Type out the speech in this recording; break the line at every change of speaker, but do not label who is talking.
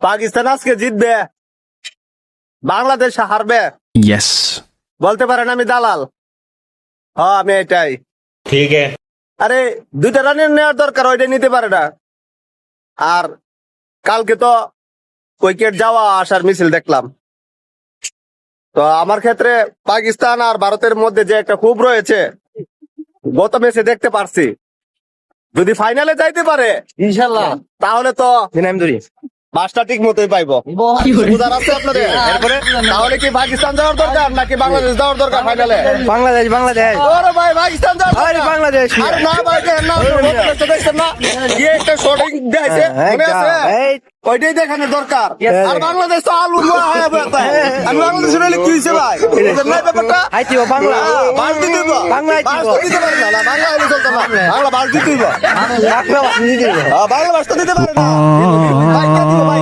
পাকিস্তান আজকে জিতবে, বাংলাদেশ হারবে।
Yes.
বলতে পারেন আমি দালাল। হ্যাঁ আমি এটাই।
ठीक है।
আরে 2টা রান নেওয়ার দরকার, ওইটা নিতে পারে না। আর কালকে তো উইকেট যাওয়া আসার মিছিল দেখলাম। তো আমার ক্ষেত্রে পাকিস্তান আর ভারতের মধ্যে যে একটা ক্ষোভ রয়েছে গত ম্যাচে দেখতে পারছি, যদি ফাইনালে যাইতে পারে
ইনশাল্লাহ
তাহলে তো
নাম ধরি
মাছটা ঠিক মতোই পাইবো। বুঝার আছে আপনাদের? এরপরে তাহলে কি পাকিস্তান যাওয়ার দরকার নাকি বাংলাদেশ যাওয়ার দরকার ফাইনালে?
বাংলাদেশ বাংলাদেশ
ওরে ভাই পাকিস্তান যাওয়ার
আরে
দরকার।
বাংলাদেশ
আরে না ভাই দেখেন না, দেখছেন না কি একটা শটিং দিয়েছে, মনে আছে? ওইটাই দেখানোর দরকার। আর বাংলাদেশ তো আলু নোয়া হয়ে বেড়াতে। আমি বাংলাদেশের হলে কি হয়েছে ভাই? বুঝলেন না ব্যাপারটা?
আইতিও বাংলা
বালতি দিব,
বাংলা
বালতি দিতে পারে না, বাংলা হলে চলতো না, বাংলা বালতি দিব,
রাখবে
বাংলা বাস তো দিতে পারে না। ভাই কে দিব, ভাই